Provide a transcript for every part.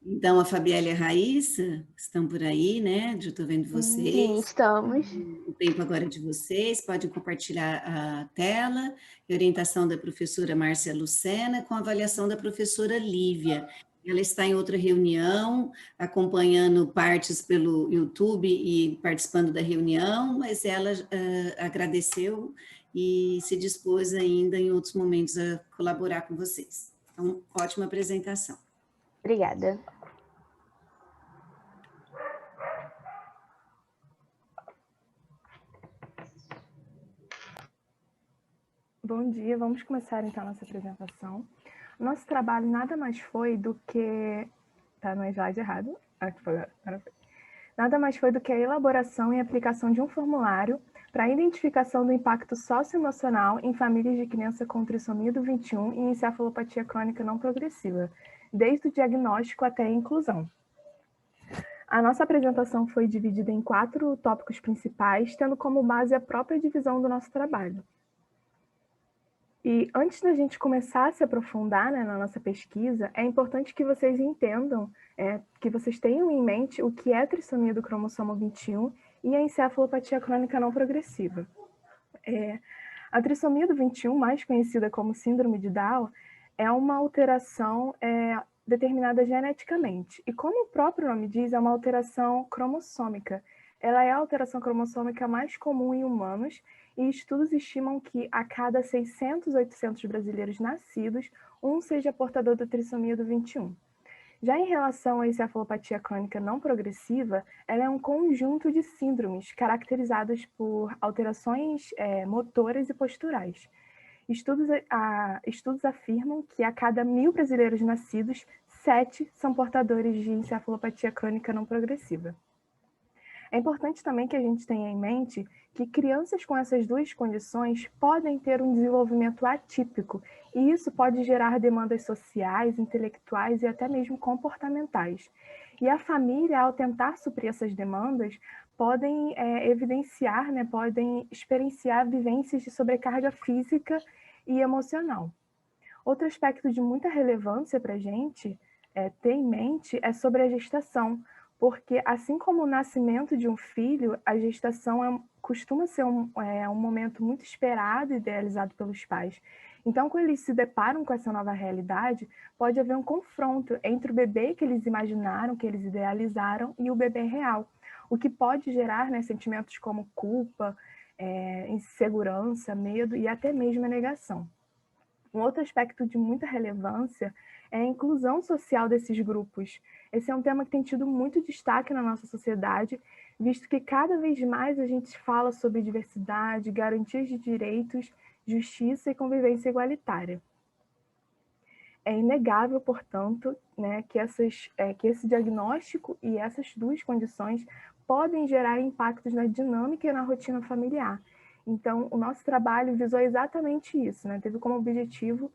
Então, a Fabiela e a Raíssa estão por aí, né? Já estou vendo Sim, vocês. estamos. O tempo agora é de vocês. Podem compartilhar a tela. Orientação da professora Márcia Lucena, com avaliação da professora Lívia. Ela está em outra reunião, acompanhando partes pelo YouTube e participando da reunião, mas ela agradeceu e se dispôs ainda em outros momentos a colaborar com vocês. Então, ótima apresentação. Obrigada. Bom dia, vamos começar então a nossa apresentação. Nosso trabalho nada mais foi do que... Tá no slide errado. Nada mais foi do que a elaboração e aplicação de um formulário para a identificação do impacto socioemocional em famílias de criança com trissomia do 21 e encefalopatia crônica não progressiva, desde o diagnóstico até a inclusão. A nossa apresentação foi dividida em 4 tópicos principais, tendo como base a própria divisão do nosso trabalho. E antes da gente começar a se aprofundar, né, na nossa pesquisa, é importante que vocês entendam, que vocês tenham em mente o que é a trissomia do cromossomo 21 e a encefalopatia crônica não progressiva. A trissomia do 21, mais conhecida como síndrome de Down, é uma alteração determinada geneticamente. E como o próprio nome diz, é uma alteração cromossômica. Ela é a alteração cromossômica mais comum em humanos, e estudos estimam que a cada 600, 800 brasileiros nascidos, um seja portador da trissomia do 21. Já em relação à encefalopatia crônica não progressiva, ela é um conjunto de síndromes caracterizadas por alterações motoras e posturais. Estudos afirmam que a cada 1.000 brasileiros nascidos, 7 são portadores de encefalopatia crônica não progressiva. É importante também que a gente tenha em mente que crianças com essas duas condições podem ter um desenvolvimento atípico, e isso pode gerar demandas sociais, intelectuais e até mesmo comportamentais. E a família, ao tentar suprir essas demandas, podem evidenciar, né, podem experienciar vivências de sobrecarga física e emocional. Outro aspecto de muita relevância para a gente ter em mente é sobre a gestação, porque assim como o nascimento de um filho, a gestação costuma ser um momento muito esperado e idealizado pelos pais. Então, quando eles se deparam com essa nova realidade, pode haver um confronto entre o bebê que eles imaginaram, que eles idealizaram, e o bebê real, o que pode gerar, né, sentimentos como culpa, insegurança, medo e até mesmo a negação. Um outro aspecto de muita relevância é a inclusão social desses grupos. Esse é um tema que tem tido muito destaque na nossa sociedade, visto que cada vez mais a gente fala sobre diversidade, garantias de direitos, justiça e convivência igualitária. É inegável, portanto, né, que esse diagnóstico e essas duas condições podem gerar impactos na dinâmica e na rotina familiar. Então, o nosso trabalho visou exatamente isso, né? Teve como objetivo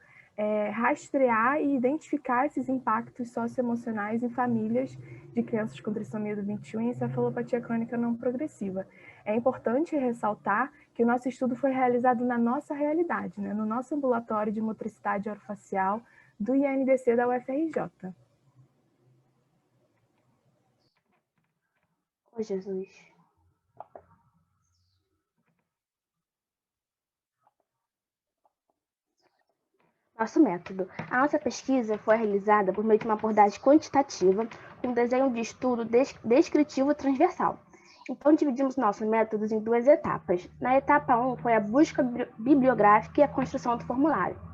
rastrear e identificar esses impactos socioemocionais em famílias de crianças com trissomia do 21 e encefalopatia crônica não progressiva. É importante ressaltar que o nosso estudo foi realizado na nossa realidade, né? No nosso ambulatório de motricidade orofacial do INDC da UFRJ. Oh, Jesus. Nosso método. A nossa pesquisa foi realizada por meio de uma abordagem quantitativa com desenho de estudo descritivo transversal. Então, dividimos nossos métodos em 2 etapas. Na etapa 1 foi a busca bibliográfica e a construção do formulário.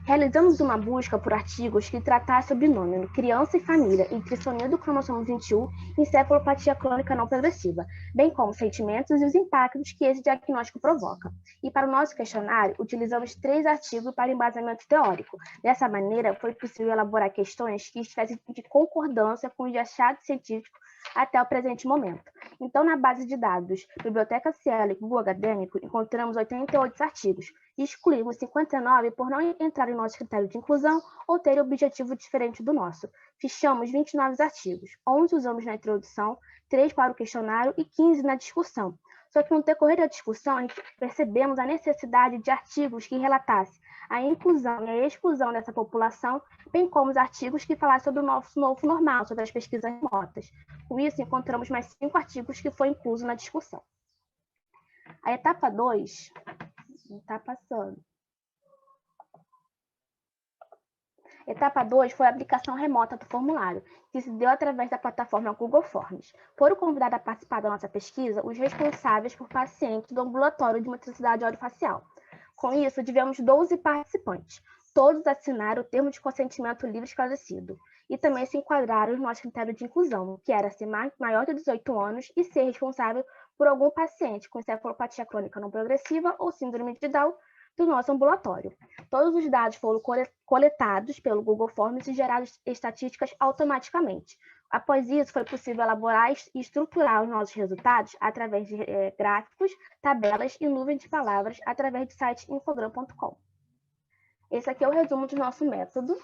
Realizamos uma busca por artigos que tratassem o binômio criança e família em trissomia do cromossomo 21 e encefalopatia crônica não progressiva, bem como os sentimentos e os impactos que esse diagnóstico provoca. E para o nosso questionário, utilizamos 3 artigos para embasamento teórico. Dessa maneira, foi possível elaborar questões que estivessem de concordância com os achados científicos até o presente momento. Então, na base de dados Biblioteca Cielo e Google Acadêmico, encontramos 88 artigos, e excluímos 59 por não entrar em nosso critério de inclusão ou ter objetivo diferente do nosso. Fichamos 29 artigos, 11 usamos na introdução, 3 para o questionário e 15 na discussão. Só que no decorrer da discussão, a gente percebemos a necessidade de artigos que relatassem a inclusão e a exclusão dessa população, bem como os artigos que falassem sobre o nosso novo normal, sobre as pesquisas remotas. Com isso, encontramos mais 5 artigos que foram inclusos na discussão. A etapa 2 está passando. Etapa 2 foi a aplicação remota do formulário, que se deu através da plataforma Google Forms. Foram convidados a participar da nossa pesquisa os responsáveis por pacientes do ambulatório de motricidade orofacial. Com isso, tivemos 12 participantes. Todos assinaram o termo de consentimento livre esclarecido e também se enquadraram no nosso critério de inclusão, que era ser maior de 18 anos e ser responsável por algum paciente com encefalopatia crônica não progressiva ou síndrome de Down do nosso ambulatório. Todos os dados foram coletados pelo Google Forms e gerados estatísticas automaticamente. Após isso, foi possível elaborar e estruturar os nossos resultados através de gráficos, tabelas e nuvem de palavras através do site infogram.com. Esse aqui é o resumo do nosso método.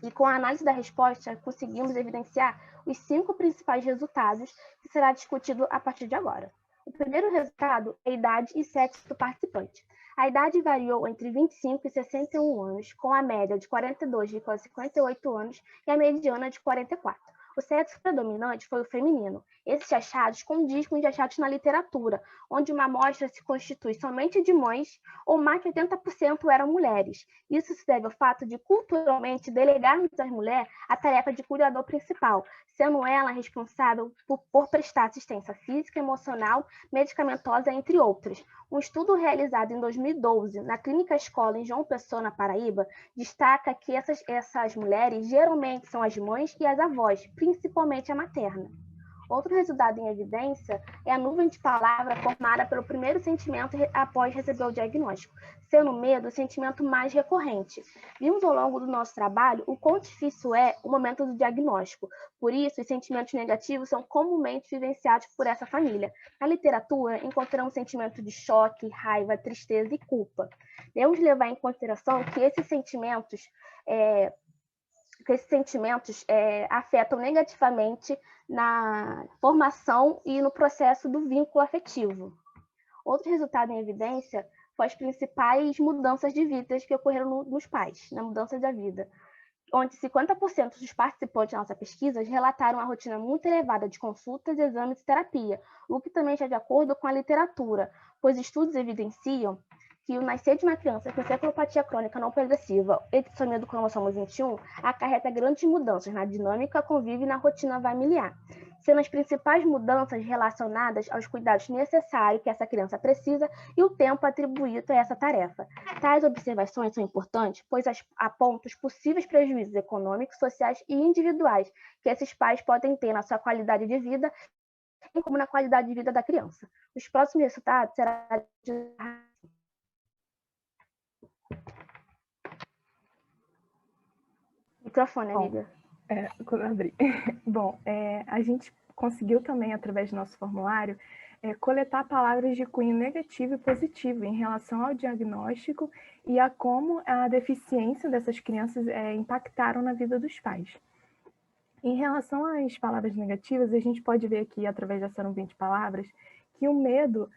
E com a análise da resposta, conseguimos evidenciar os 5 principais resultados que será discutido a partir de agora. O primeiro resultado é a idade e sexo do participante. A idade variou entre 25 e 61 anos, com a média de 42,58 anos e a mediana de 44. O sexo predominante foi o feminino. Esses achados condizem com os achados na literatura, onde uma amostra se constitui somente de mães, ou mais de 80% eram mulheres. Isso se deve ao fato de, culturalmente, delegarmos às mulheres a tarefa de cuidador principal, sendo ela responsável por prestar assistência física, emocional, medicamentosa, entre outros. Um estudo realizado em 2012 na Clínica Escola em João Pessoa, na Paraíba, destaca que essas mulheres geralmente são as mães e as avós, principalmente a materna. Outro resultado em evidência é a nuvem de palavra formada pelo primeiro sentimento após receber o diagnóstico, sendo o medo o sentimento mais recorrente. Vimos ao longo do nosso trabalho o quão difícil é o momento do diagnóstico. Por isso, os sentimentos negativos são comumente vivenciados por essa família. Na literatura, encontramos sentimentos de choque, raiva, tristeza e culpa. Devemos levar em consideração que esses sentimentos afetam negativamente na formação e no processo do vínculo afetivo. Outro resultado em evidência foi as principais mudanças de vidas que ocorreram nos pais, na mudança da vida, onde 50% dos participantes da nossa pesquisa relataram uma rotina muito elevada de consultas, exames e terapia, o que também está de acordo com a literatura, pois estudos evidenciam que o nascer de uma criança com encefalopatia crônica não progressiva e dissomia do cromossomo 21 acarreta grandes mudanças na dinâmica, convívio e na rotina familiar, sendo as principais mudanças relacionadas aos cuidados necessários que essa criança precisa e o tempo atribuído a essa tarefa. Tais observações são importantes, pois apontam os possíveis prejuízos econômicos, sociais e individuais que esses pais podem ter na sua qualidade de vida, bem como na qualidade de vida da criança. Os próximos resultados serão microfone, amiga. Bom, a gente conseguiu também, através do nosso formulário, coletar palavras de cunho negativo e positivo em relação ao diagnóstico e a como a deficiência dessas crianças impactaram na vida dos pais. Em relação às palavras negativas, a gente pode ver aqui, através dessa nuvem de palavras, que o medo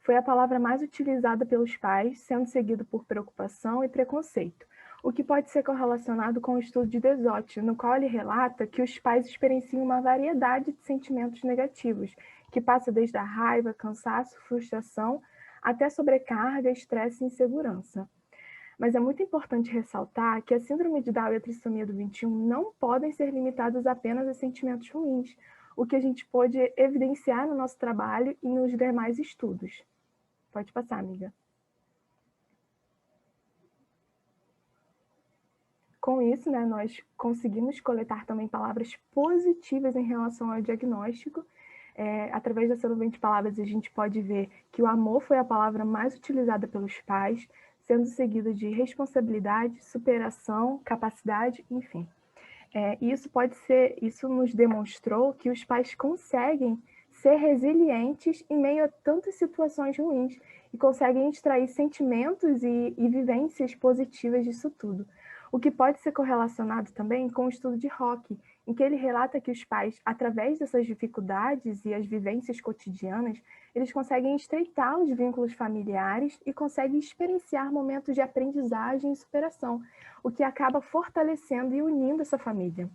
foi a palavra mais utilizada pelos pais, sendo seguido por preocupação e preconceito, o que pode ser correlacionado com o estudo de Desotti, no qual ele relata que os pais experienciam uma variedade de sentimentos negativos, que passa desde a raiva, cansaço, frustração, até sobrecarga, estresse e insegurança. Mas é muito importante ressaltar que a síndrome de Down e a trissomia do 21 não podem ser limitadas apenas a sentimentos ruins, o que a gente pôde evidenciar no nosso trabalho e nos demais estudos. Pode passar, amiga. Com isso, nós conseguimos coletar também palavras positivas em relação ao diagnóstico. Através dessa nuvem de palavras, a gente pode ver que o amor foi a palavra mais utilizada pelos pais, sendo seguida de responsabilidade, superação, capacidade, enfim. Isso nos demonstrou que os pais conseguem ser resilientes em meio a tantas situações ruins e conseguem extrair sentimentos e vivências positivas disso tudo. O que pode ser correlacionado também com o estudo de Rock, em que ele relata que os pais, através dessas dificuldades e as vivências cotidianas, eles conseguem estreitar os vínculos familiares e conseguem experienciar momentos de aprendizagem e superação, o que acaba fortalecendo e unindo essa família.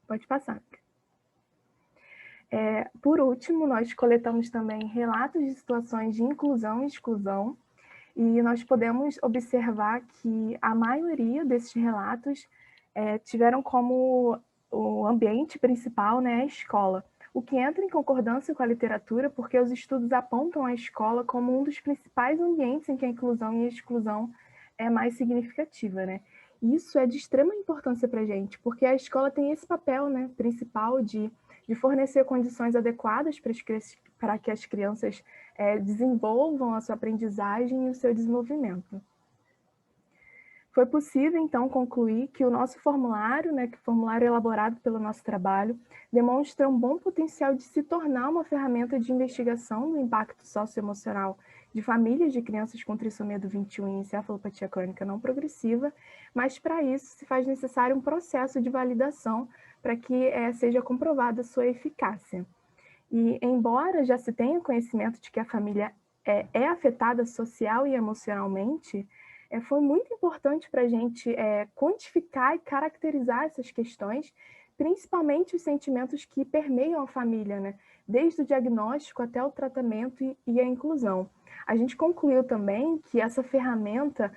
Pode passar. Por último, nós coletamos também relatos de situações de inclusão e exclusão, e nós podemos observar que a maioria desses relatos tiveram como o ambiente principal, né, a escola, o que entra em concordância com a literatura, porque os estudos apontam a escola como um dos principais ambientes em que a inclusão e a exclusão é mais significativa, né? Isso é de extrema importância para a gente, porque a escola tem esse papel, né, principal de fornecer condições adequadas para que as crianças desenvolvam a sua aprendizagem e o seu desenvolvimento. Foi possível, então, concluir que o nosso formulário, né, que o formulário elaborado pelo nosso trabalho, demonstra um bom potencial de se tornar uma ferramenta de investigação do impacto socioemocional de famílias de crianças com trissomia do 21 e encefalopatia crônica não progressiva, mas para isso se faz necessário um processo de validação para que seja comprovada a sua eficácia. E, embora já se tenha conhecimento de que a família é afetada social e emocionalmente, foi muito importante para a gente quantificar e caracterizar essas questões, principalmente os sentimentos que permeiam a família, né? Desde o diagnóstico até o tratamento e a inclusão. A gente concluiu também que essa ferramenta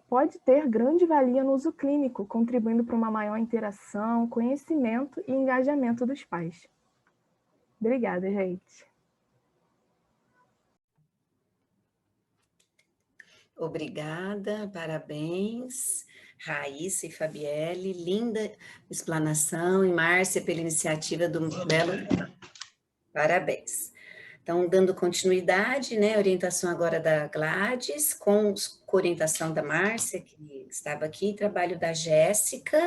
pode ter grande valia no uso clínico, contribuindo para uma maior interação, conhecimento e engajamento dos pais. Obrigada, gente. Obrigada, parabéns, Raíssa e Fabielle, linda explanação, e Márcia pela iniciativa do belo. Parabéns. Então, dando continuidade, né, orientação agora da Gladys, com orientação da Márcia, que estava aqui, trabalho da Jéssica.